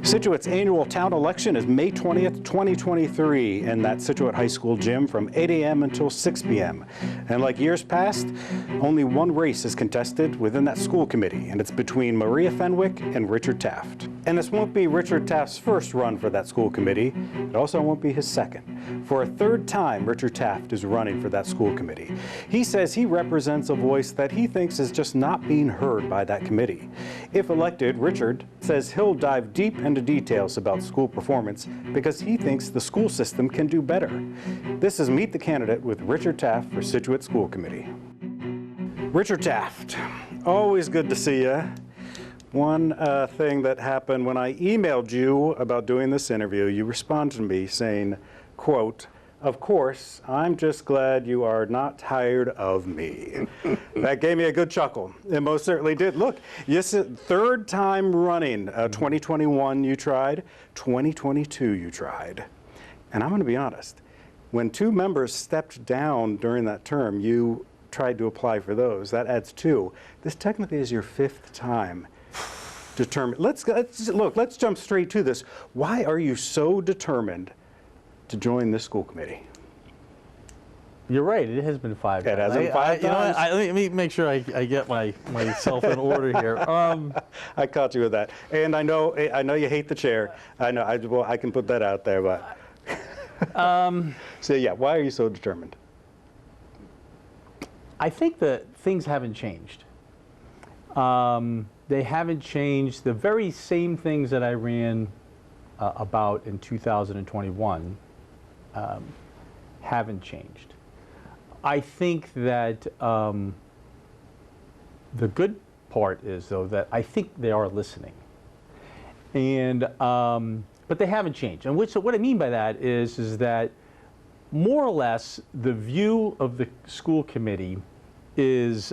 Scituate's annual town election is May 20th, 2023, in that Scituate High School gym from 8 a.m. until 6 p.m. And like years past, only one race is contested within that school committee, and it's between Maria Fenwick and Richard Taft. And this won't be Richard Taft's first run for that school committee. It also won't be his second. For a third time, Richard Taft is running for that school committee. He says he represents a voice that he thinks is just not being heard by that committee. If elected, Richard says he'll dive deep into details about school performance because he thinks the school system can do better. This is Meet the Candidate with Richard Taft for Scituate School Committee. Richard Taft, always good to see you. One thing that happened when I emailed you about doing this interview, you responded to me saying, quote, "Of course, I'm just glad you are not tired of me." That gave me a good chuckle. It most certainly did. Look, yes, third time running. 2021 you tried, 2022 you tried. And I'm going to be honest, when two members stepped down during that term, you tried to apply for those. That adds two. This technically is your fifth time. Determined. Let's jump straight to this. Why are you so determined to join this school committee? You're right. It has been 5 times. It has been 5 times. Let me make sure I get myself in order here. I caught you with that, and I know you hate the chair. I know. I can put that out there, but so yeah, why are you so determined? I think that things haven't changed. They haven't changed. The very same things that I ran about in 2021 haven't changed. I think that the good part is, though, that I think they are listening, and but they haven't changed. And what I mean by that is that more or less the view of the school committee is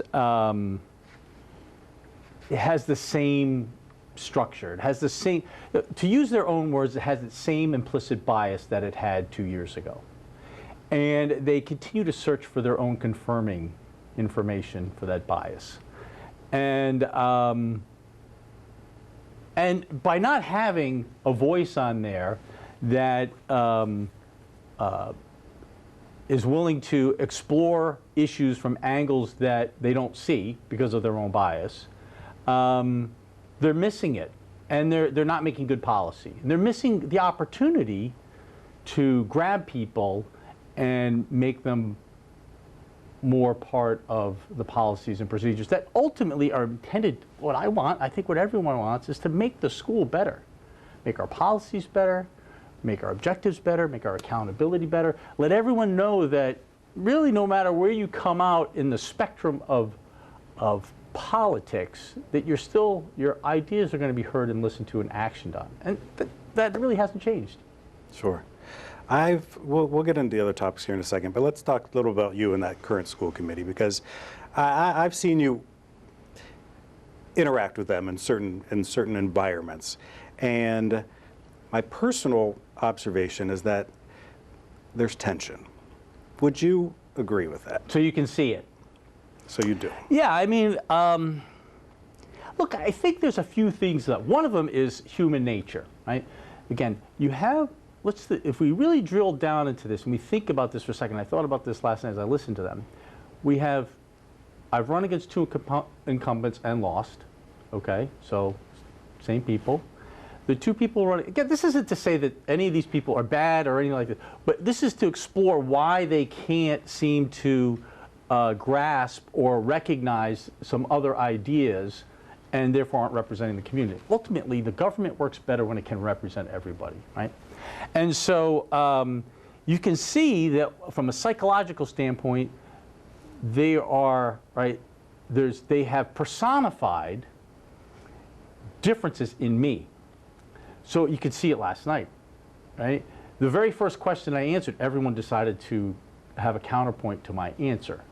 it has the same structure. It has the same, to use their own words, it has the same implicit bias that it had 2 years ago. And they continue to search for their own confirming information for that bias. And by not having a voice on there that is willing to explore issues from angles that they don't see because of their own bias, they're missing it, and they're not making good policy. And they're missing the opportunity to grab people and make them more part of the policies and procedures that ultimately are intended. What I want, I think what everyone wants, is to make the school better, make our policies better, make our objectives better, make our accountability better. Let everyone know that really no matter where you come out in the spectrum of politics, that your ideas are going to be heard and listened to and actioned on. And that really hasn't changed. Sure. We'll get into the other topics here in a second, but let's talk a little about you and that current school committee, because I've seen you interact with them in certain environments. And my personal observation is that there's tension. Would you agree with that? So you can see it. So you do. Yeah, I mean, look, I think there's a few things that, one of them is human nature, right? Again, you have, if we really drill down into this and we think about this for a second, I thought about this last night as I listened to them. I've run against two incumbents and lost, okay? So, same people. The two people running, again, this isn't to say that any of these people are bad or anything like that, but this is to explore why they can't seem to grasp or recognize some other ideas and therefore aren't representing the community. Ultimately, the government works better when it can represent everybody, right? And so you can see that from a psychological standpoint, they are, right, they have personified differences in me. So you could see it last night, right? The very first question I answered, everyone decided to have a counterpoint to my answer.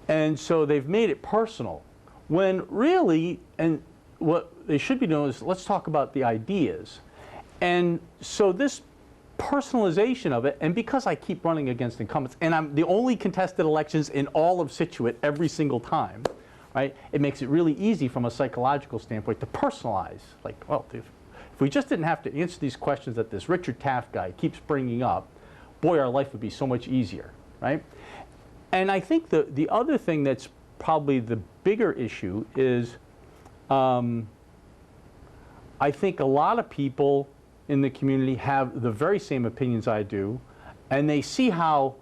And so they've made it personal, when really, and what they should be doing is, let's talk about the ideas. And so this personalization of it, and because I keep running against incumbents, and I'm the only contested elections in all of Scituate every single time, right? It makes it really easy from a psychological standpoint to personalize. Like, well, if we just didn't have to answer these questions that this Richard Taft guy keeps bringing up, boy, our life would be so much easier, right? And I think the other thing that's probably the bigger issue is I think a lot of people in the community have the very same opinions I do, and they see how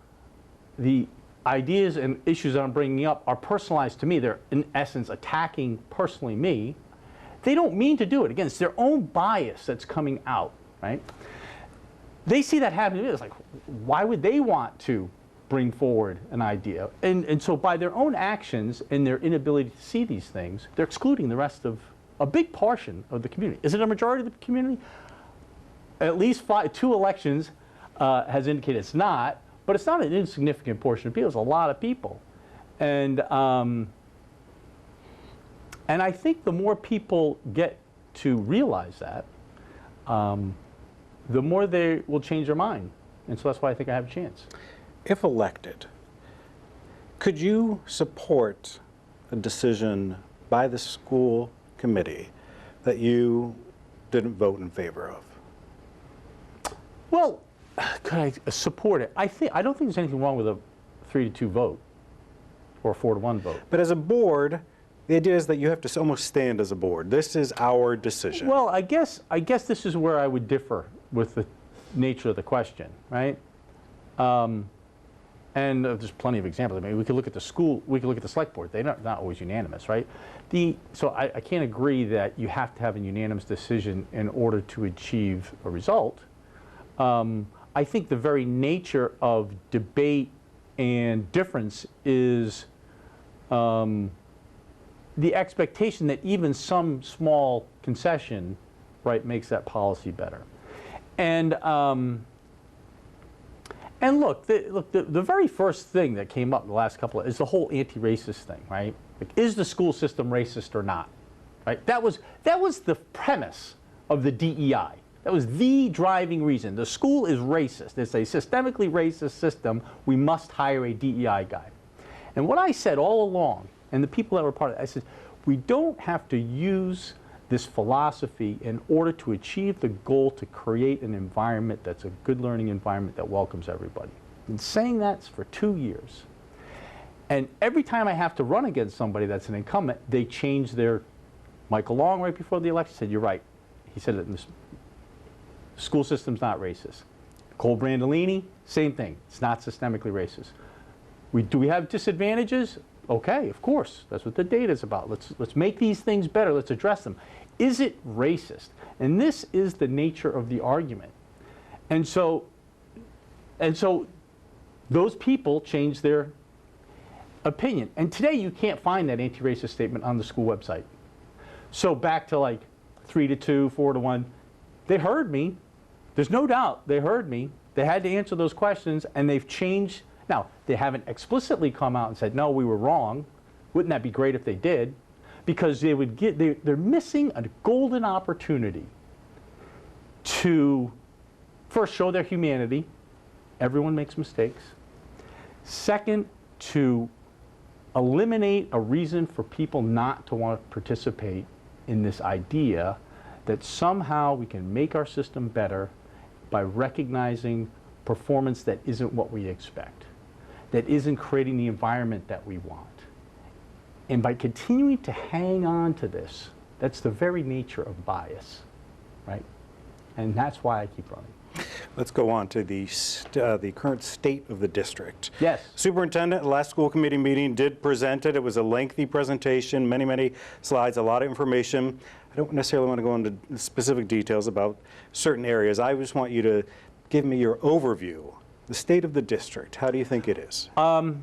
the ideas and issues that I'm bringing up are personalized to me. They're, in essence, attacking personally me. They don't mean to do it. Again, it's their own bias that's coming out, right? They see that happening. It's like, why would they want to bring forward an idea? And so by their own actions and their inability to see these things, they're excluding the rest of a big portion of the community. Is it a majority of the community? At least 2 elections has indicated it's not, but it's not an insignificant portion of people. It's a lot of people. And I think the more people get to realize that, the more they will change their mind. And so that's why I think I have a chance. If elected, could you support a decision by the school committee that you didn't vote in favor of? Well, could I support it? I don't think there's anything wrong with a 3-2 vote or a 4-1 vote. But as a board, the idea is that you have to almost stand as a board. This is our decision. Well, I guess this is where I would differ with the nature of the question, right? And there's plenty of examples. I mean, we could look at the school, we could look at the select board. They're not always unanimous, right? So I can't agree that you have to have a unanimous decision in order to achieve a result. I think the very nature of debate and difference is the expectation that even some small concession, right, makes that policy better. And look, the very first thing that came up in the last couple of is the whole anti-racist thing, right? Like, is the school system racist or not? Right? That was the premise of the DEI. That was the driving reason. The school is racist. It's a systemically racist system. We must hire a DEI guy. And what I said all along, and the people that were part of it, I said, we don't have to use this philosophy in order to achieve the goal to create an environment that's a good learning environment that welcomes everybody. Been saying that for 2 years. And every time I have to run against somebody that's an incumbent, they change their... Michael Long, right before the election, said, you're right. He said it in the school system's not racist. Cole Brandolini, same thing. It's not systemically racist. Do we have disadvantages? Okay, of course. That's what the data is about. Let's make these things better. Let's address them. Is it racist? And this is the nature of the argument. And so those people change their opinion. And today you can't find that anti-racist statement on the school website. So back to like 3-2, 4-1, they heard me. There's no doubt they heard me. They had to answer those questions, and they've changed. Now, they haven't explicitly come out and said, no, we were wrong. Wouldn't that be great if they did? Because they would they're missing a golden opportunity to first show their humanity. Everyone makes mistakes. Second, to eliminate a reason for people not to want to participate in this idea that somehow we can make our system better by recognizing performance that isn't what we expect, that isn't creating the environment that we want. And by continuing to hang on to this, that's the very nature of bias, right? And that's why I keep running. Let's go on to the current state of the district. Yes. Superintendent, last school committee meeting did present it. It was a lengthy presentation, many slides, a lot of information. I don't necessarily want to go into specific details about certain areas. I just want you to give me your overview. The state of the district, how do you think it is? So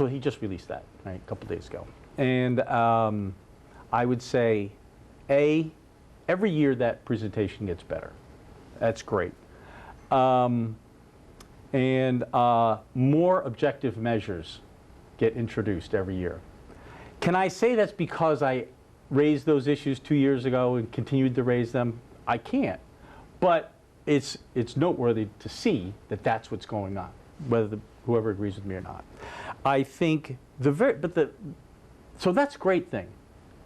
he just released that, right, a couple days ago. And I would say, every year that presentation gets better. That's great. And more objective measures get introduced every year. Can I say that's because I raised those issues 2 years ago and continued to raise them? I can't. But it's noteworthy to see that that's what's going on, whether whoever agrees with me or not. I think so that's a great thing.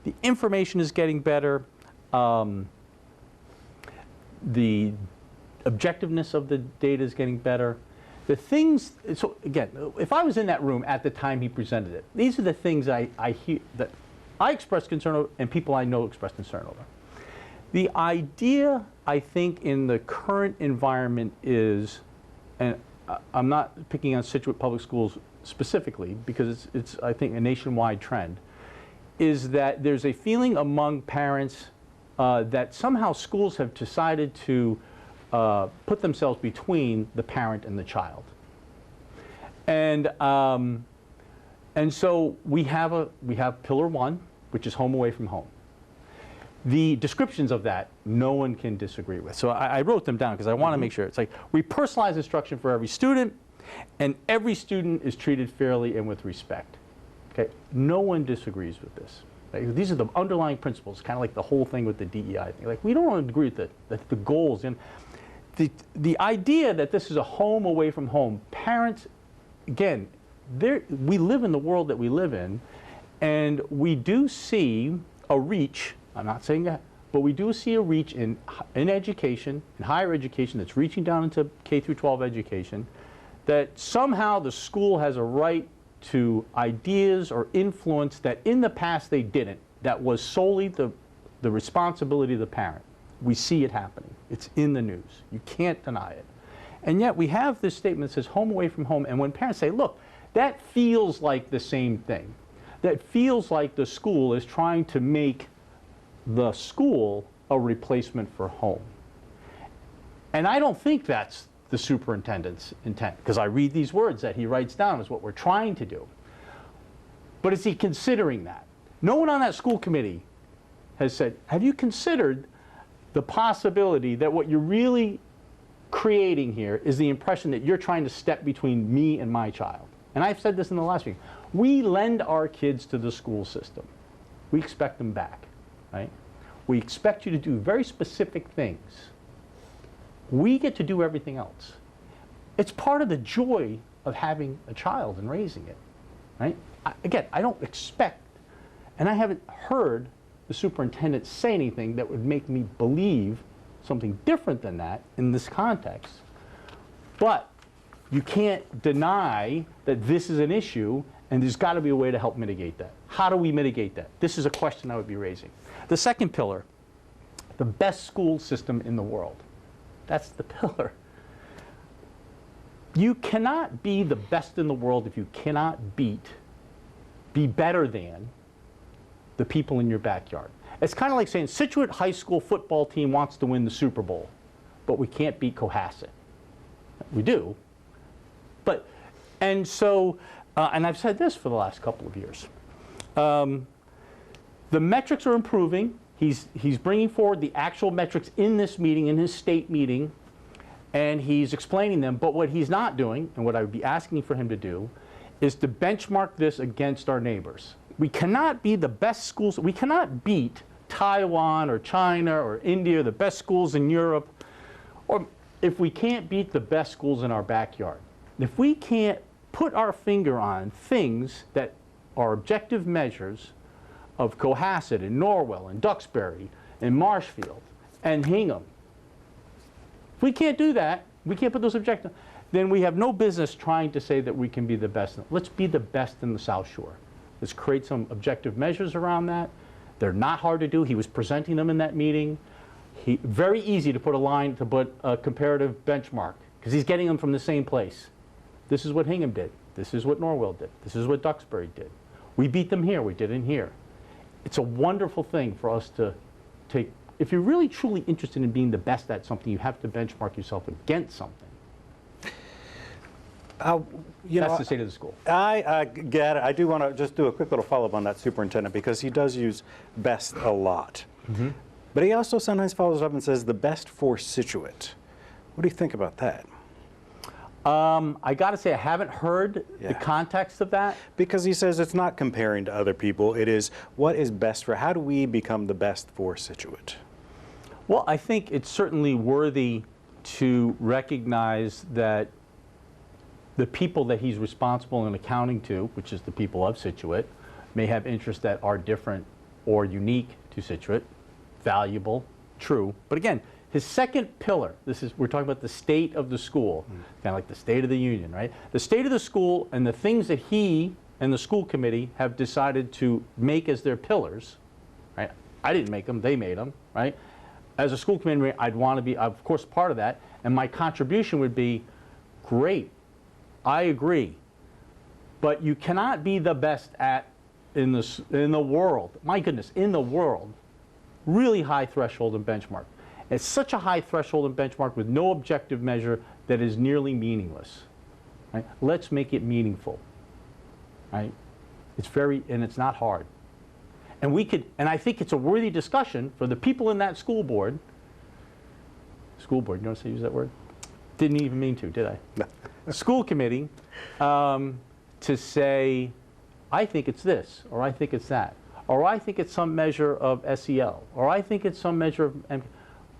The information is getting better. The objectiveness of the data is getting better. The things, so again, if I was in that room at the time he presented it, these are the things I hear that I express concern over and people I know express concern over. The idea, I think, in the current environment is, and I'm not picking on Scituate Public Schools specifically because it's I think, a nationwide trend, is that there's a feeling among parents that somehow schools have decided to put themselves between the parent and the child. And so we have pillar one, which is home away from home. The descriptions of that, no one can disagree with. So I wrote them down because I want to make sure. It's like, we personalize instruction for every student, and every student is treated fairly and with respect. Okay? No one disagrees with this. Right? These are the underlying principles, kind of like the whole thing with the DEI thing. Like, we don't agree with the goals. And the idea that this is a home away from home, parents, again, we live in the world that we live in, and we do see a reach. I'm not saying that, but we do see a reach in education, in higher education, that's reaching down into K through 12 education, that somehow the school has a right to ideas or influence that in the past they didn't. That was solely the responsibility of the parent. We see it happening. It's in the news. You can't deny it. And yet we have this statement that says home away from home, and when parents say, look, that feels like the same thing. That feels like the school is trying to make the school a replacement for home. And I don't think that's the superintendent's intent, because I read these words that he writes down as what we're trying to do. But is he considering that? No one on that school committee has said, have you considered the possibility that what you're really creating here is the impression that you're trying to step between me and my child? And I've said this in the last meeting. We lend our kids to the school system. We expect them back. Right? We expect you to do very specific things. We get to do everything else. It's part of the joy of having a child and raising it. Right? Again, I don't expect, and I haven't heard the superintendent say anything that would make me believe something different than that in this context. But you can't deny that this is an issue, and there's got to be a way to help mitigate that. How do we mitigate that? This is a question I would be raising. The second pillar, the best school system in the world. That's the pillar. You cannot be the best in the world if you cannot be better than the people in your backyard. It's kind of like saying Scituate High School football team wants to win the Super Bowl, but we can't beat Cohasset. We do. But, and so, and I've said this for the last couple of years. The metrics are improving. He's bringing forward the actual metrics in this meeting, in his state meeting, and he's explaining them. But what he's not doing, and what I would be asking for him to do, is to benchmark this against our neighbors. We cannot be the best schools. We cannot beat Taiwan or China or India, the best schools in Europe, or if we can't beat the best schools in our backyard. If we can't put our finger on things that are objective measures of Cohasset and Norwell and Duxbury and Marshfield and Hingham, if we can't do that, we can't put those objectives, then we have no business trying to say that we can be the best. Let's be the best in the South Shore. Let's create some objective measures around that. They're not hard to do. He was presenting them in that meeting. Very easy to put a line, to put a comparative benchmark, because he's getting them from the same place. This is what Hingham did. This is what Norwell did. This is what Duxbury did. We beat them here. We did it here. It's a wonderful thing for us to take. If you're really truly interested in being the best at something, you have to benchmark yourself against something. That's the state of the school. I get it. I do want to just do a quick little follow-up on that superintendent, because he does use best a lot. Mm-hmm. But he also sometimes follows up and says the best for Scituate. What do you think about that? I got to say, I haven't heard the context of that. Because he says it's not comparing to other people. It is what is best for, how do we become the best for Scituate? Well, I think it's certainly worthy to recognize that the people that he's responsible and accounting to, which is the people of Scituate, may have interests that are different or unique to Scituate, valuable, true. But again, His second pillar, we're talking about the state of the school, kind of like the State of the Union, right? The state of the school and the things that he and the school committee have decided to make as their pillars, right? I didn't make them, they made them, right? As a school committee, I'd want to be, of course, part of that, and my contribution would be, great, I agree, but you cannot be the best in the world, my goodness, in the world, really high threshold and benchmark. It's such a high threshold and benchmark with no objective measure that is nearly meaningless. Right? Let's make it meaningful. Right? And it's not hard. And I think it's a worthy discussion for the people in that school board. School board, you notice I use that word? Didn't even mean to, did I? No. School committee to say, I think it's this, or I think it's that, or I think it's some measure of SEL, or I think it's some measure of...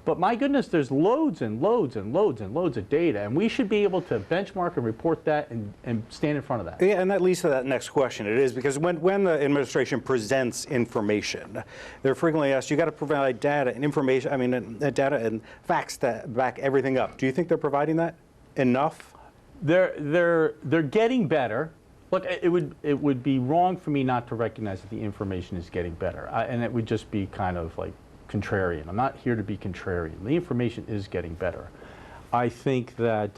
But my goodness, there's loads and loads and loads and loads of data, and we should be able to benchmark and report that and stand in front of that. Yeah, and that leads to that next question. It is because when the administration presents information, they're frequently asked, you got to provide data and information, data and facts to back everything up. Do you think they're providing that enough? They're getting better. Look, it would be wrong for me not to recognize that the information is getting better, and it would just be kind of like contrarian. I'm not here to be contrarian. The information is getting better. I think that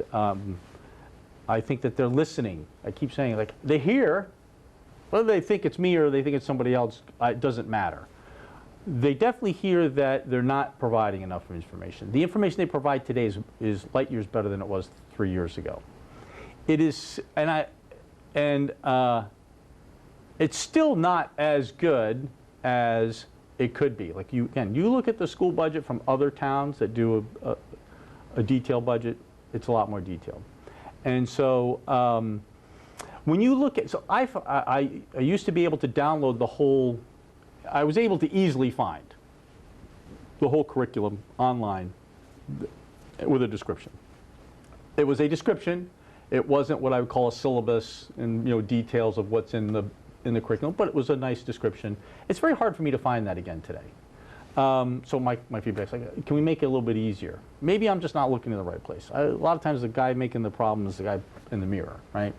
they're listening. I keep saying, like, they hear, whether they think it's me or they think it's somebody else, it doesn't matter. They definitely hear that they're not providing enough information. The information they provide today is light years better than it was 3 years ago. It is, it's still not as good as it could be. Like you look at the school budget from other towns that do a detailed budget, it's a lot more detailed. And so when you look at, so I used to be able to download the whole, I was able to easily find the whole curriculum online with a description. It was a description. It wasn't what I would call a syllabus and details of what's in the curriculum, but it was a nice description. It's very hard for me to find that again today. So my feedback's like, can we make it a little bit easier? Maybe I'm just not looking in the right place. A lot of times the guy making the problem is the guy in the mirror, right?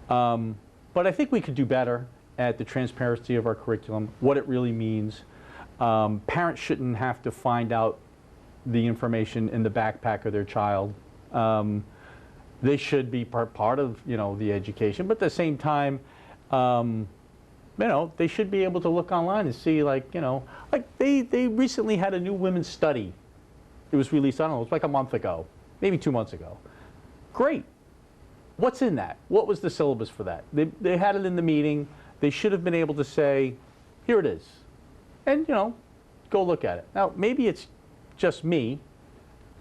But I think we could do better at the transparency of our curriculum, what it really means. Parents shouldn't have to find out the information in the backpack of their child. They should be part of the education, but at the same time, they should be able to look online and see, like they recently had a new women's study. It was released, I don't know, it was like a month ago, maybe 2 months ago. Great. What's in that? What was the syllabus for that? They had it in the meeting. They should have been able to say, here it is. And, go look at it. Now, maybe it's just me.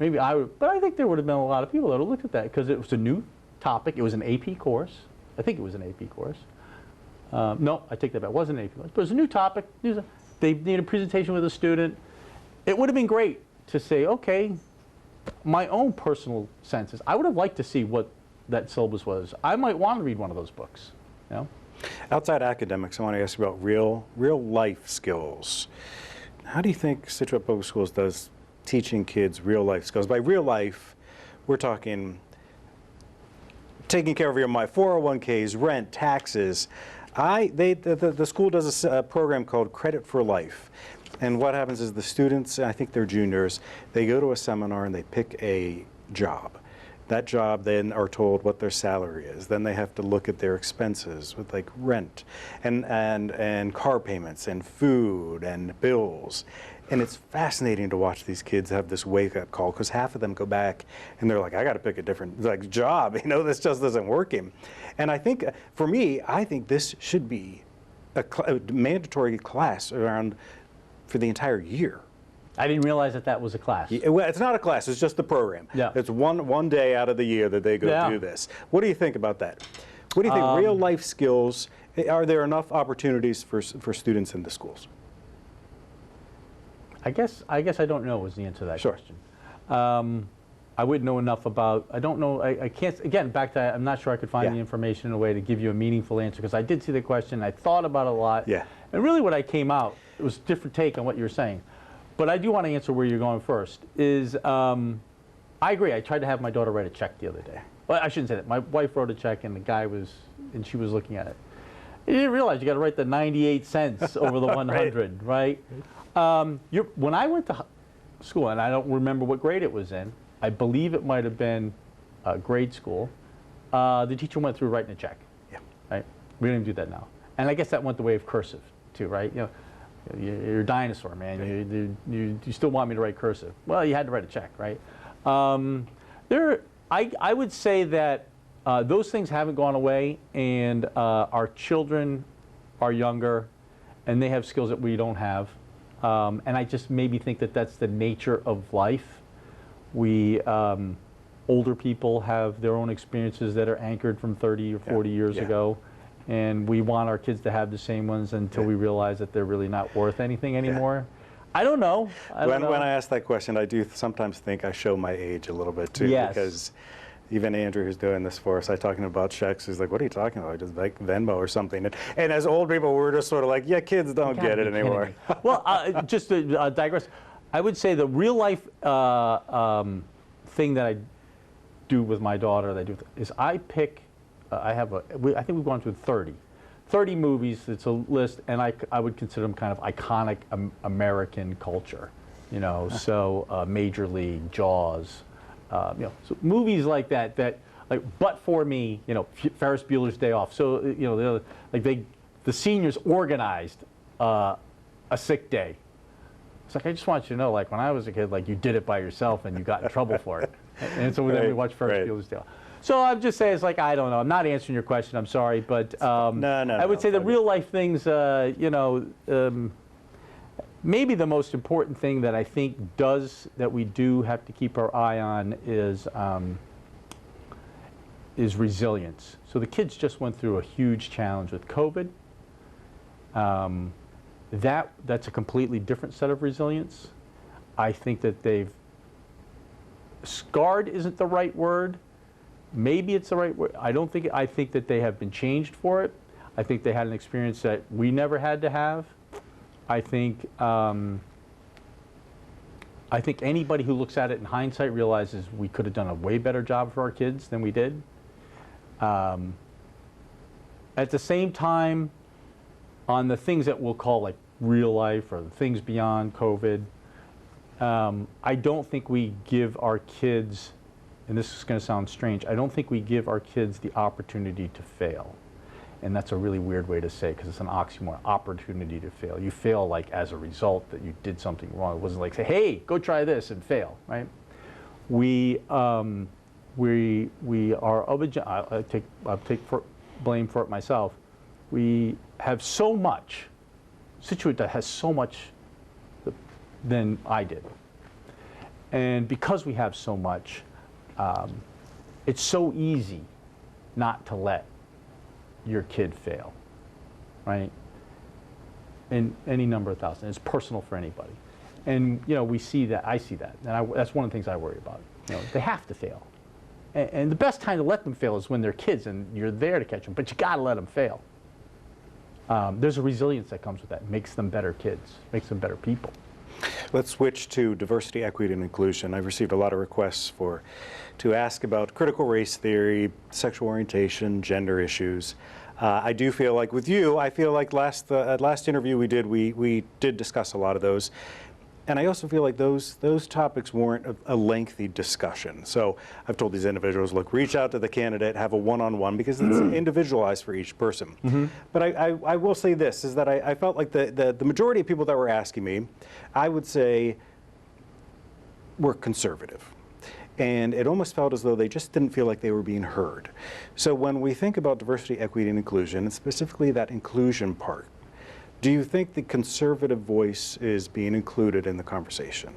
Maybe I would, but I think there would have been a lot of people that would have looked at that because it was a new topic. It was an AP course. I think it was an AP course. No, I take that back. It wasn't an AP course, but it was a new topic. They needed a presentation with a student. It would have been great to say, okay, my own personal senses, I would have liked to see what that syllabus was. I might want to read one of those books. Outside academics, I want to ask you about real life skills. How do you think Scituate Public Schools does teaching kids real life skills? By real life, we're talking taking care of your 401ks, rent, taxes. The school does a program called Credit for Life. And what happens is the students, I think they're juniors, they go to a seminar and they pick a job. That job then are told what their salary is. Then they have to look at their expenses with like rent and car payments and food and bills. And it's fascinating to watch these kids have this wake-up call because half of them go back and they're like, I got to pick a different job. This just isn't working. And I think, for me, I think this should be a mandatory class for the entire year. I didn't realize that was a class. Yeah, well, it's not a class. It's just the program. Yeah. It's one day out of the year that they go do this. What do you think about that? What do you think? Real life skills. Are there enough opportunities for students in the schools? I guess I don't know is the answer to that Sure. question. I wouldn't know enough about. I don't know. I can't. Again, back to I'm not sure I could find the information in a way to give you a meaningful answer because I did see the question. I thought about it a lot. Yeah. And really, what I came out, it was a different take on what you were saying. but I do want to answer where you're going first. I agree. I tried to have my daughter write a check the other day. Well, I shouldn't say that. My wife wrote a check, and and she was looking at it. You didn't realize you got to write the 98 cents over the 100, right? When I went to school, and I don't remember what grade it was in, I believe it might have been grade school, the teacher went through writing a check. Yeah. Right? We don't even do that now. And I guess that went the way of cursive, too, right? You're a dinosaur, man. Right. You still want me to write cursive. Well, you had to write a check, right? I would say that those things haven't gone away, and our children are younger, and they have skills that we don't have. And I just maybe think that that's the nature of life. Older people have their own experiences that are anchored from 30 or 40 years ago, and we want our kids to have the same ones until we realize that they're really not worth anything anymore. I don't know. When I ask that question, I do sometimes think I show my age a little bit too, because even Andrew, who's doing this for us, I talking about checks, he's like, what are you talking about? Just like Venmo or something. And as old people, we're just sort of like, yeah, kids don't get it anymore. Well, just to digress, I would say the real life thing that I do with my daughter is I pick, I think we've gone through 30 movies. It's a list, and I would consider them kind of iconic American culture. So Major League, Jaws, so movies like that like, but for me, Ferris Bueller's Day Off. So the seniors organized a sick day. It's like, I just want you to know, like when I was a kid, like you did it by yourself and you got in trouble for it. And so then we watched Ferris Bueller's Day Off. So I'm just saying, it's like, I don't know. I'm not answering your question. I'm sorry, but I would say the real life things, maybe the most important thing that I think that we do have to keep our eye on is resilience. So the kids just went through a huge challenge with COVID. That's a completely different set of resilience. I think that scarred isn't the right word. Maybe it's the right word. I think that they have been changed for it. I think they had an experience that we never had to have. I think anybody who looks at it in hindsight realizes we could have done a way better job for our kids than we did. At the same time, on the things that we'll call like real life or the things beyond COVID, I don't think we give our kids, and this is going to sound strange, I don't think we give our kids the opportunity to fail. And that's a really weird way to say it because it's an oxymoron, opportunity to fail. You fail like as a result that you did something wrong. It wasn't like, say, hey, go try this and fail, right? We are of a, I'll take blame for it myself. We have so much, Scituate that has so much than I did. And because we have so much, it's so easy not to let your kid fail, right? In any number of thousands. It's personal for anybody. And, we see that, I see that. And that's one of the things I worry about. They have to fail. And the best time to let them fail is when they're kids and you're there to catch them, but you got to let them fail. There's a resilience that comes with that. It makes them better kids, makes them better people. Let's switch to diversity, equity, and inclusion. I've received a lot of requests to ask about critical race theory, sexual orientation, gender issues. I do feel like with you, I feel like last interview we did discuss a lot of those. And I also feel like those topics warrant a lengthy discussion. So I've told these individuals, look, reach out to the candidate, have a one-on-one, because it's individualized for each person. Mm-hmm. But I will say this, is that I felt like the majority of people that were asking me, I would say, were conservative. And it almost felt as though they just didn't feel like they were being heard. So when we think about diversity, equity, and inclusion, and specifically that inclusion part, do you think the conservative voice is being included in the conversation?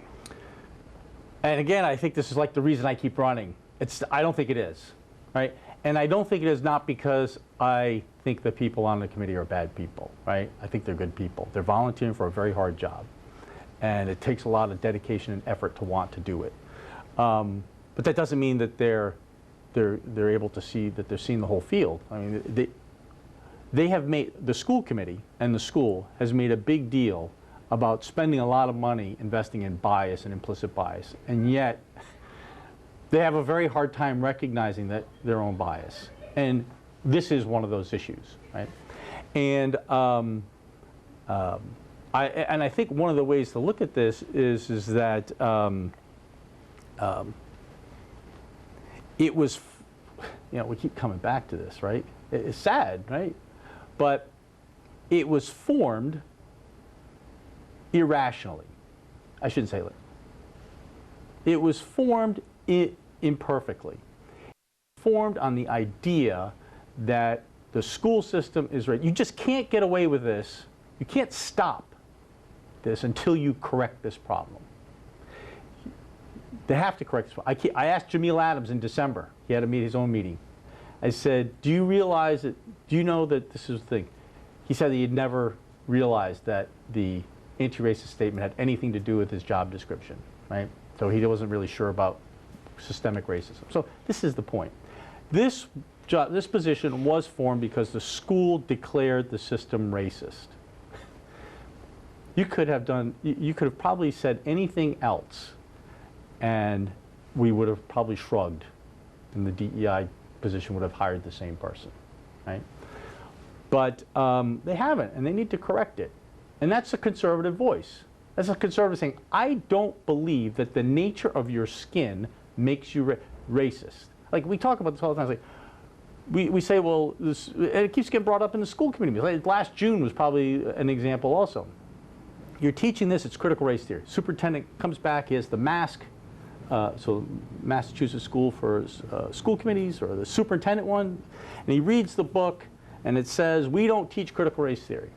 And again, I think this is like the reason I keep running. I don't think it is, right? And I don't think it is not because I think the people on the committee are bad people, right? I think they're good people. They're volunteering for a very hard job. And it takes a lot of dedication and effort to want to do it. But that doesn't mean that they're able to see that they're seeing the whole field. I mean, they have made, the school committee and the school has made a big deal about spending a lot of money investing in bias and implicit bias, and yet they have a very hard time recognizing that their own bias. And this is one of those issues, right? And I think one of the ways to look at this is that it was, we keep coming back to this, right? It's sad, right? But it was formed irrationally. I shouldn't say that. It was formed imperfectly. Formed on the idea that the school system is right. You just can't get away with this. You can't stop this until you correct this problem. They have to correct this. I asked Jamil Adams in December. He had his own meeting. I said, do you realize that, do you know that this is the thing? He said he had never realized that the anti-racist statement had anything to do with his job description, right? So he wasn't really sure about systemic racism. So this is the point. This position was formed because the school declared the system racist. You could have probably said anything else, and we would have probably shrugged, and the DEI position would have hired the same person, right? But they haven't, and they need to correct it. And that's a conservative voice. That's a conservative saying, I don't believe that the nature of your skin makes you racist. Like, we talk about this all the time. It's like, we say, well, this, and it keeps getting brought up in the school community. Like, last June was probably an example also. You're teaching this, it's critical race theory. Superintendent comes back, he has the mask. So Massachusetts School for School Committees, or the superintendent one, and he reads the book, and it says, we don't teach critical race theory.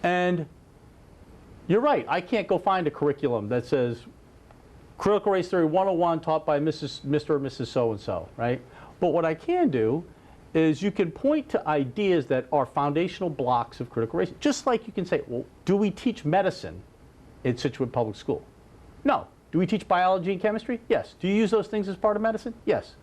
And you're right, I can't go find a curriculum that says critical race theory 101 taught by Mr. or Mrs. So-and-so, right? But what I can do is you can point to ideas that are foundational blocks of critical race, just like you can say, well, do we teach medicine in Scituate Public School? No. Do we teach biology and chemistry? Yes. Do you use those things as part of medicine? Yes.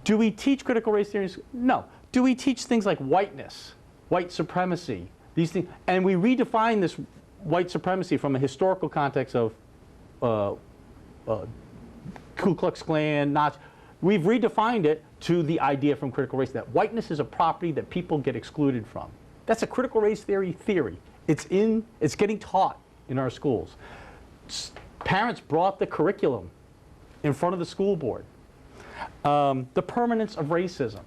Do we teach critical race theories? No. Do we teach things like whiteness, white supremacy, these things? And we redefine this white supremacy from a historical context of Ku Klux Klan, Nazi. We've redefined it to the idea from critical race that whiteness is a property that people get excluded from. That's a critical race theory. It's getting taught in our schools. Parents brought the curriculum in front of the school board. The permanence of racism.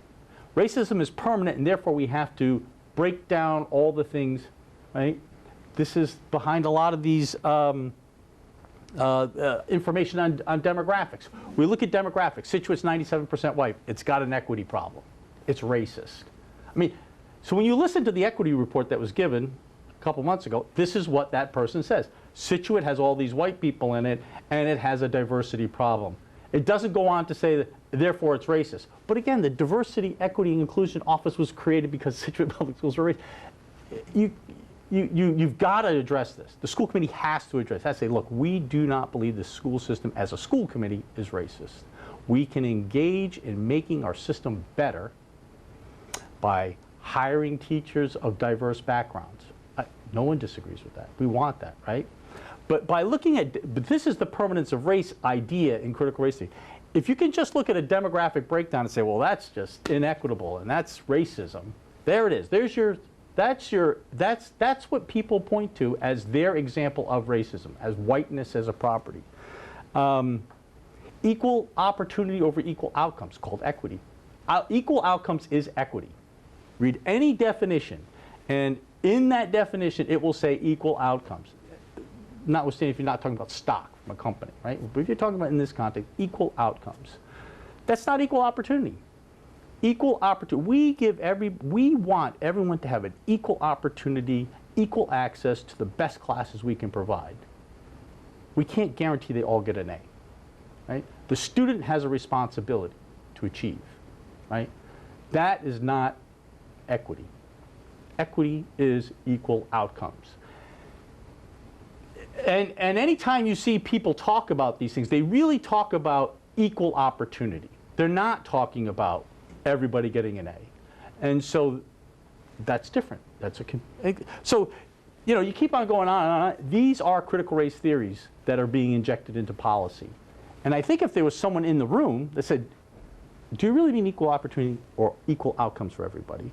Racism is permanent, and therefore we have to break down all the things, right? This is behind a lot of these information on demographics. We look at demographics. Scituate's 97% white. It's got an equity problem. It's racist. I mean, so when you listen to the equity report that was given a couple months ago, this is what that person says. Scituate has all these white people in it, and it has a diversity problem. It doesn't go on to say that, therefore, it's racist. But again, the Diversity, Equity, and Inclusion Office was created because Scituate Public Schools are racist. You've got to address this. The school committee has to address it. Has to say, look, we do not believe the school system as a school committee is racist. We can engage in making our system better by hiring teachers of diverse backgrounds. No one disagrees with that. We want that, right? But by looking at, but this is the permanence of race idea in critical race theory. If you can just look at a demographic breakdown and say, well, that's just inequitable and that's racism, there it is. That's what people point to as their example of racism, as whiteness as a property. Equal opportunity over equal outcomes, called equity. Equal outcomes is equity. Read any definition, and in that definition, it will say equal outcomes. Notwithstanding if you're not talking about stock from a company, right? But if you're talking about in this context, equal outcomes. That's not equal opportunity. Equal opportunity. We want everyone to have an equal opportunity, equal access to the best classes we can provide. We can't guarantee they all get an A, right? The student has a responsibility to achieve, right? That is not equity. Equity is equal outcomes. And anytime you see people talk about these things, they really talk about equal opportunity. They're not talking about everybody getting an A. And so that's different. So you know, you keep on going on and on. These are critical race theories that are being injected into policy. And I think if there was someone in the room that said, do you really mean equal opportunity or equal outcomes for everybody?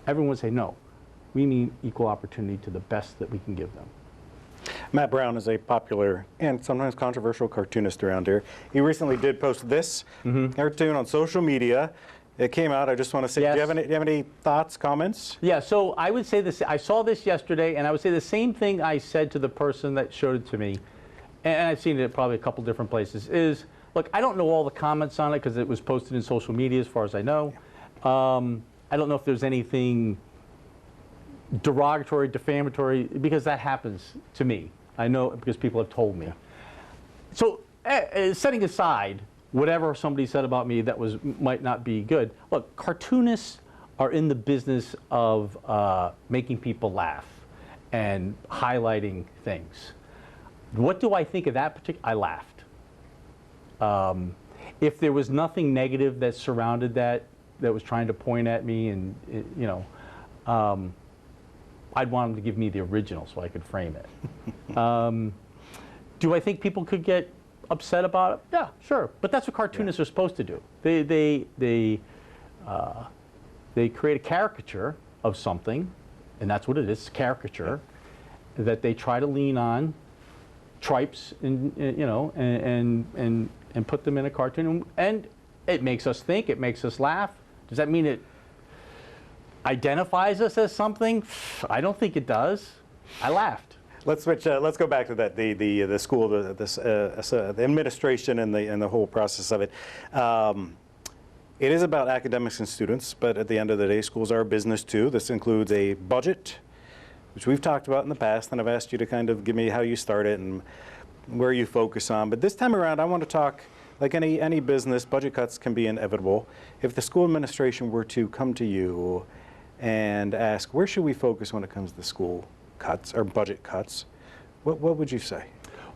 Everyone would say, no, we mean equal opportunity to the best that we can give them. Matt Brown is a popular and sometimes controversial cartoonist around here. He recently did post this cartoon on social media. It came out. I just want to say, Yes. do you have any thoughts, comments? Yeah, so I would say this. I saw this yesterday, and I would say the same thing I said to the person that showed it to me, and I've seen it at probably a couple different places, is, look, I don't know all the comments on it because it was posted in social media as far as I know. I don't know if there's anything derogatory, defamatory, because that happens to me. I know because people have told me. So setting aside whatever somebody said about me that might not be good, look, cartoonists are in the business of making people laugh and highlighting things. What do I think of that particular? I laughed. If there was nothing negative that surrounded that was trying to point at me, and you know, I'd want them to give me the original so I could frame it. Do I think people could get upset about it? Yeah, sure. But that's what cartoonists are supposed to do. They create a caricature of something, and that's what it is, caricature, that they try to lean on, tripes, and you know, and put them in a cartoon, and it makes us think, it makes us laugh. Does that mean it identifies us as something? I don't think it does. I laughed. Let's switch. Let's go back to that. The school, the administration, and the whole process of it. It is about academics and students, but at the end of the day, schools are a business too. This includes a budget, which we've talked about in the past, and I've asked you to kind of give me how you start it and where you focus on. But this time around, I want to talk. Like any business, budget cuts can be inevitable. If the school administration were to come to you and ask, where should we focus when it comes to school cuts or budget cuts, what would you say?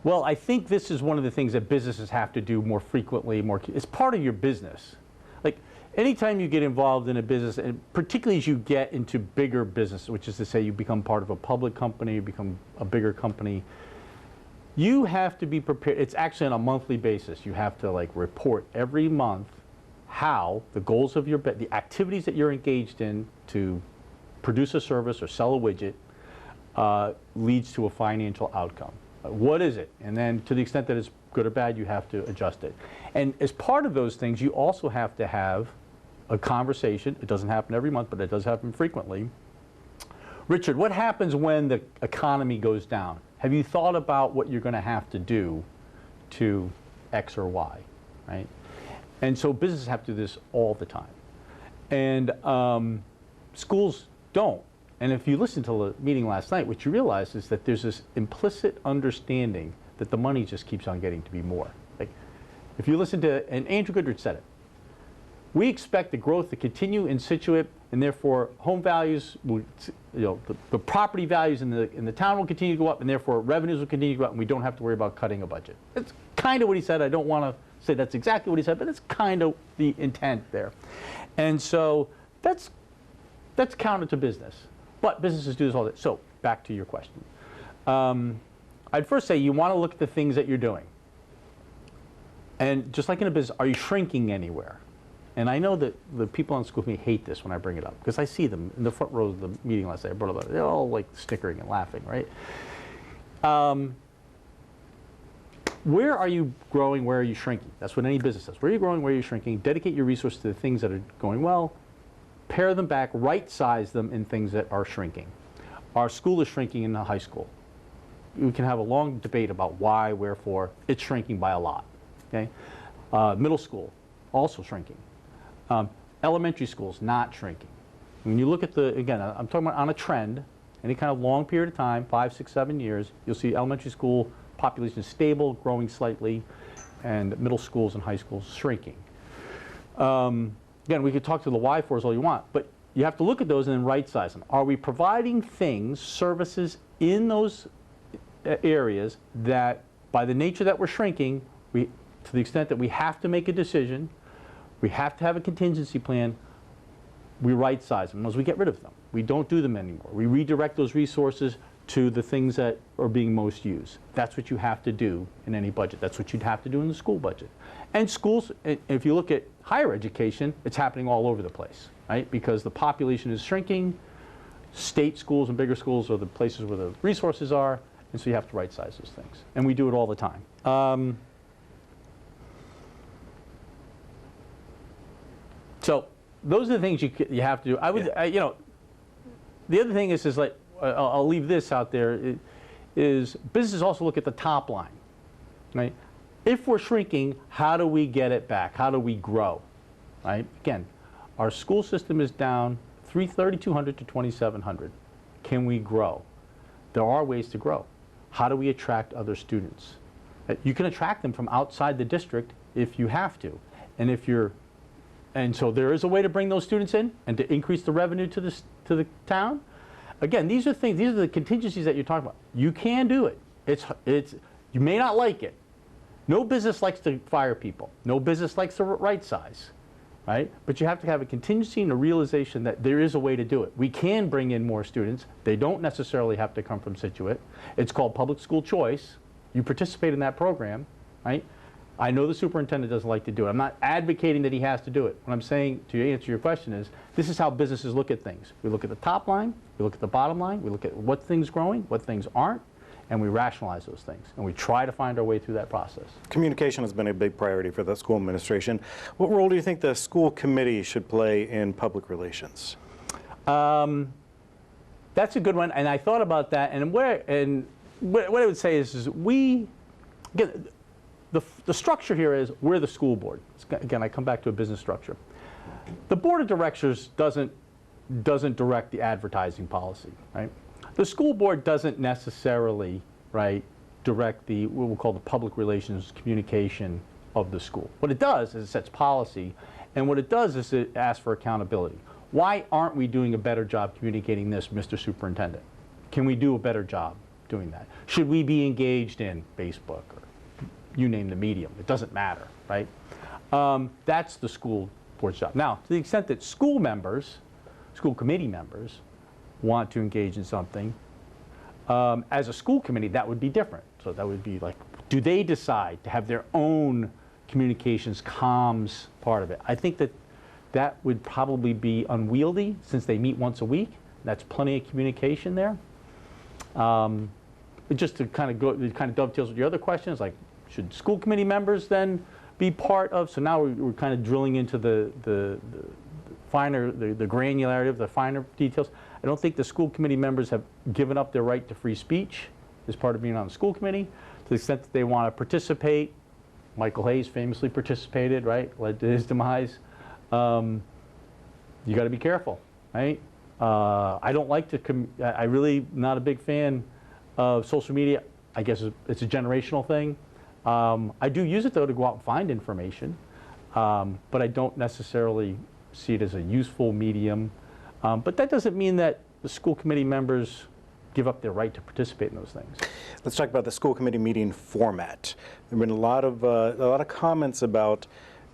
Well, I think this is one of the things that businesses have to do more frequently. It's part of your business. Like anytime you get involved in a business, and particularly as you get into bigger business, which is to say you become part of a public company, you become a bigger company, you have to be prepared. It's actually on a monthly basis. You have to like report every month how the goals of the activities that you're engaged in to produce a service or sell a widget leads to a financial outcome. What is it? And then to the extent that it's good or bad, you have to adjust it. And as part of those things, you also have to have a conversation. It doesn't happen every month, but it does happen frequently. Richard, what happens when the economy goes down? Have you thought about what you're going to have to do to X or Y, right? And so businesses have to do this all the time. And schools don't. And if you listen to the meeting last night, what you realize is that there's this implicit understanding that the money just keeps on getting to be more. Like, if you listen to, and Andrew Goodrich said it, we expect the growth to continue in Scituate, and therefore home values, will, you know, the property values in the town will continue to go up, and therefore revenues will continue to go up, and we don't have to worry about cutting a budget. It's kind of what he said. I don't want to say that's exactly what he said, but it's kind of the intent there. And so that's counter to business. But businesses do this all the time. So back to your question. I'd first say you want to look at the things that you're doing. And just like in a business, are you shrinking anywhere? And I know that the people on school with me hate this when I bring it up, because I see them in the front row of the meeting last night. I brought it up. They're all like snickering and laughing, right? Where are you growing? Where are you shrinking? That's what any business does. Where are you growing? Where are you shrinking? Dedicate your resources to the things that are going well. Pare them back. Right-size them in things that are shrinking. Our school is shrinking in the high school. We can have a long debate about why, wherefore. It's shrinking by a lot. Okay? Middle school, also shrinking. Elementary schools, not shrinking. When you look at again, I'm talking about on a trend, any kind of long period of time, 5, 6, 7 years, you'll see elementary school population is stable, growing slightly, and middle schools and high schools shrinking. Again, we could talk to the why for us all you want, but you have to look at those and then right-size them. Are we providing things, services in those areas that, by the nature that we're shrinking, to the extent that we have to make a decision, we have to have a contingency plan, we right-size them. As we get rid of them, we don't do them anymore. We redirect those resources to the things that are being most used. That's what you have to do in any budget. That's what you'd have to do in the school budget. And schools, if you look at higher education, it's happening all over the place, right? Because the population is shrinking, state schools and bigger schools are the places where the resources are, and so you have to right size those things. And we do it all the time. So those are the things you have to do. I would, you know, the other thing is like, I'll leave this out there, is businesses also look at the top line, right? If we're shrinking, how do we get it back? How do we grow, right? Again, our school system is down 3,200 to 2,700. Can we grow? There are ways to grow. How do we attract other students? You can attract them from outside the district if you have to. And so there is a way to bring those students in and to increase the revenue to the town. Again, these are the contingencies that you're talking about. You can do it. You may not like it. No business likes to fire people. No business likes to right size, right? But you have to have a contingency and a realization that there is a way to do it. We can bring in more students. They don't necessarily have to come from Scituate. It's called public school choice. You participate in that program, right? I know the superintendent doesn't like to do it. I'm not advocating that he has to do it. What I'm saying, to answer your question, is this is how businesses look at things. We look at the top line, we look at the bottom line, we look at what things growing, what things aren't, and we rationalize those things. And we try to find our way through that process. Communication has been a big priority for the school administration. What role do you think the school committee should play in public relations? That's a good one, and I thought about that. And what I would say is we, again, the structure here is we're the school board. Again, I come back to a business structure. The board of directors doesn't direct the advertising policy, right? The school board doesn't necessarily, right, direct what we'll call the public relations communication of the school. What it does is it sets policy, and what it does is it asks for accountability. Why aren't we doing a better job communicating this, Mr. Superintendent? Can we do a better job doing that? Should we be engaged in Facebook or you name the medium? It doesn't matter, right? That's the school board's job. Now, to the extent that school committee members, want to engage in something, as a school committee, that would be different. So that would be like, do they decide to have their own communications, comms part of it? I think that would probably be unwieldy since they meet once a week. That's plenty of communication there. Just to kind of dovetails with your other questions, like, should school committee members then be part of? So now we're kind of drilling into the finer, the granularity of the finer details. I don't think the school committee members have given up their right to free speech as part of being on the school committee. To the extent that they want to participate, Michael Hayes famously participated, right? Led to his demise. You got to be careful, right? I don't like to, I really not a big fan of social media. I guess it's a generational thing. I do use it though to go out and find information, but I don't necessarily see it as a useful medium. But that doesn't mean that the school committee members give up their right to participate in those things. Let's talk about the school committee meeting format. There have been a lot of comments about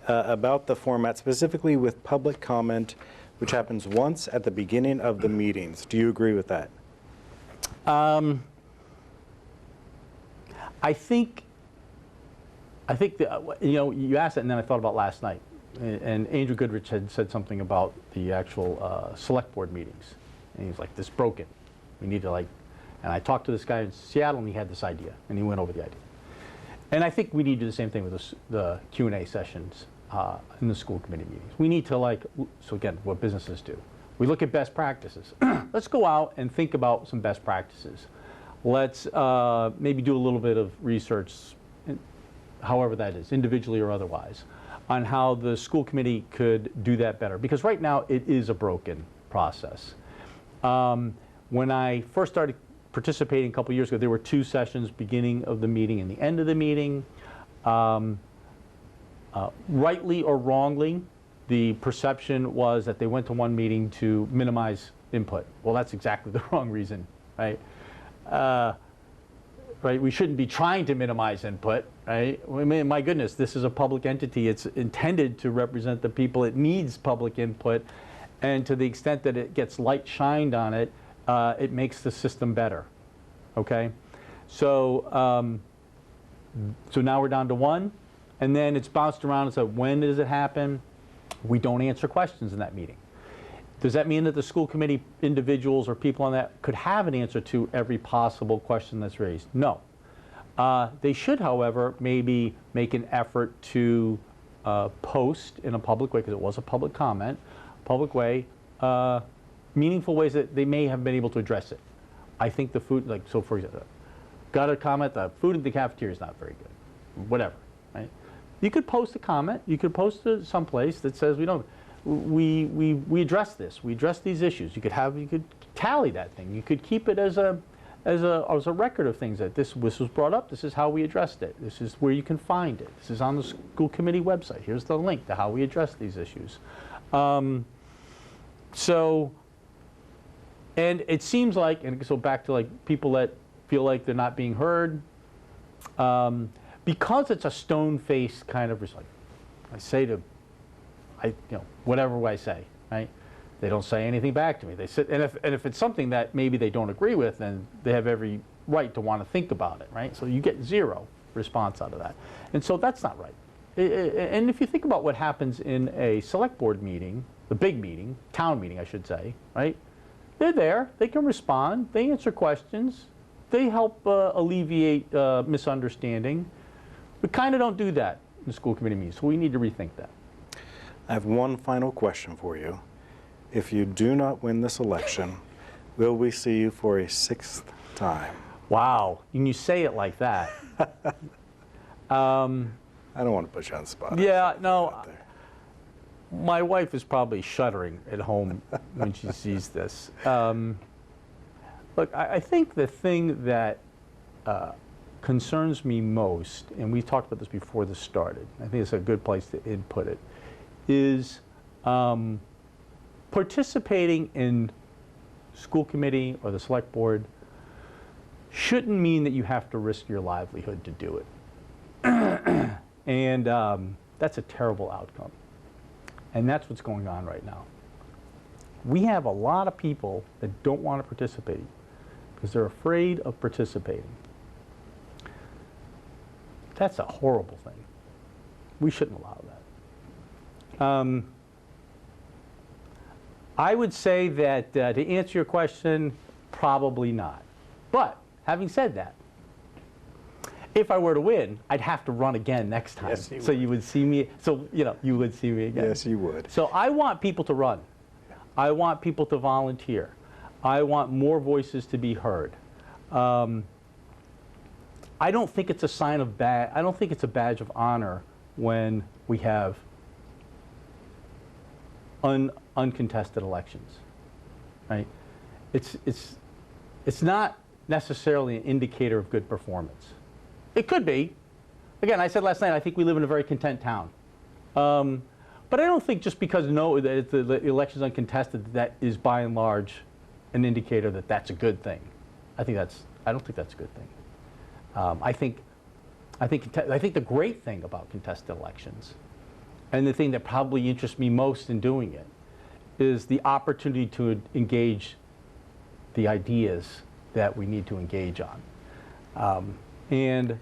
the format, specifically with public comment, which happens once at the beginning of the meetings. Do you agree with that? I think that, you know, you asked it, and then I thought about last night. And Andrew Goodrich had said something about the actual select board meetings. And he was like, this is broken. We need to and I talked to this guy in Seattle, and he had this idea, and he went over the idea. And I think we need to do the same thing with the Q&A sessions in the school committee meetings. We need to so again, what businesses do. We look at best practices. Let's go out and think about some best practices. Let's maybe do a little bit of research, however that is, individually or otherwise, on how the school committee could do that better. Because right now, it is a broken process. When I first started participating a couple years ago, there were 2 sessions, beginning of the meeting and the end of the meeting. Rightly or wrongly, the perception was that they went to one meeting to minimize input. Well, that's exactly the wrong reason, right? Right, we shouldn't be trying to minimize input, right? I mean, my goodness, this is a public entity. It's intended to represent the people. It needs public input, and to the extent that it gets light shined on it, it makes the system better. okay? So, so now we're down to one, and then it's bounced around and said, when does it happen? We don't answer questions in that meeting. Does that mean that the school committee individuals or people on that could have an answer to every possible question that's raised? No. They should, however, maybe make an effort to post in a public way, because it was a public comment, public way, meaningful ways that they may have been able to address it. I think the food, like, so for example, got a comment, the food in the cafeteria is not very good, whatever, right? You could post a comment, you could post it someplace that says we address this, we address these issues. You could tally that thing. You could keep it as a record of things that this was brought up, this is how we addressed it, this is where you can find it, this is on the school committee website, here's the link to how we address these issues. And it seems like, and so back to like people that feel like they're not being heard, because it's a stone-faced kind of, like I say to, whatever I say, right? They don't say anything back to me. They sit, and if it's something that maybe they don't agree with, then they have every right to want to think about it, right? So you get zero response out of that. And so that's not right. And if you think about what happens in a select board meeting, the big meeting, town meeting, I should say, right? They're there, they can respond, they answer questions, they help alleviate misunderstanding. We kind of don't do that in school committee meetings, so we need to rethink that. I have one final question for you. If you do not win this election, will we see you for a 6th time? Wow, and you say it like that. I don't want to put you on the spot. Yeah, no, my wife is probably shuddering at home when she sees this. Look, I think the thing that concerns me most, and we talked about this before this started, I think it's a good place to input it, is participating in school committee or the select board shouldn't mean that you have to risk your livelihood to do it. And that's a terrible outcome. And that's what's going on right now. We have a lot of people that don't want to participate because they're afraid of participating. That's a horrible thing. We shouldn't allow that. I would say that to answer your question, probably not. But having said that, if I were to win, I'd have to run again next time. Yes, you so would. you would see me. So you would see me again. Yes, you would. So I want people to run. I want people to volunteer. I want more voices to be heard. I don't think it's a sign of I don't think it's a badge of honor when we have uncontested elections, right? It's not necessarily an indicator of good performance. It could be. Again, I said last night, I think we live in a very content town. But I don't think just because the election's uncontested, that is by and large an indicator that that's a good thing. I don't think that's a good thing. I think the great thing about contested elections, and the thing that probably interests me most in doing it, is the opportunity to engage the ideas that we need to engage on. And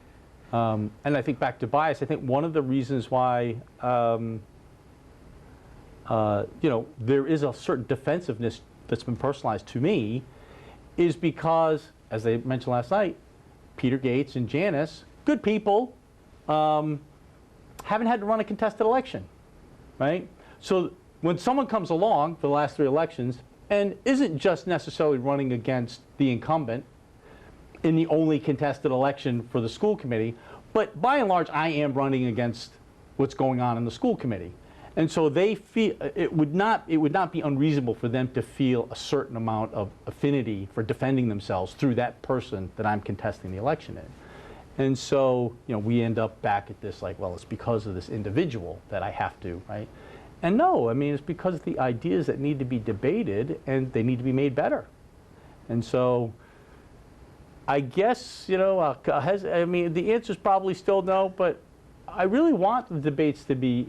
I think back to bias, I think one of the reasons why there is a certain defensiveness that's been personalized to me is because, as I mentioned last night, Peter Gates and Janice, good people, haven't had to run a contested election, right? So when someone comes along for the last 3 elections and isn't just necessarily running against the incumbent in the only contested election for the school committee, but by and large, I am running against what's going on in the school committee. And so they feel it would not be unreasonable for them to feel a certain amount of affinity for defending themselves through that person that I'm contesting the election in. And so, we end up back at this like, well, it's because of this individual that I have to, right? And no, I mean, it's because of the ideas that need to be debated and they need to be made better. And so I guess, I mean, the answer is probably still no, but I really want the debates to be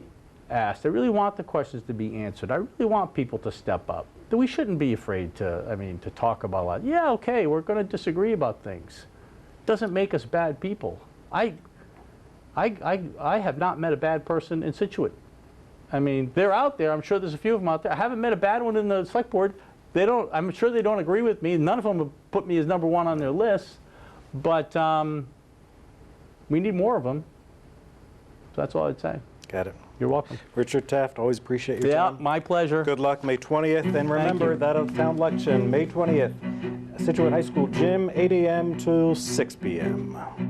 asked. I really want the questions to be answered. I really want people to step up. that we shouldn't be afraid to, to talk about a lot. Yeah, okay, we're going to disagree about things. Doesn't make us bad people. I have not met a bad person in Situate. They're out there. I'm sure there's a few of them out there. I haven't met a bad one in the select board. I'm sure they don't agree with me. None of them have put me as number one on their list. But we need more of them. So that's all I'd say. Got it. You're welcome. Richard Taft, always appreciate your time. Yeah, my pleasure. Good luck May 20th. And remember that town election, May 20th, Situate High School gym, 8 a.m. to 6 p.m.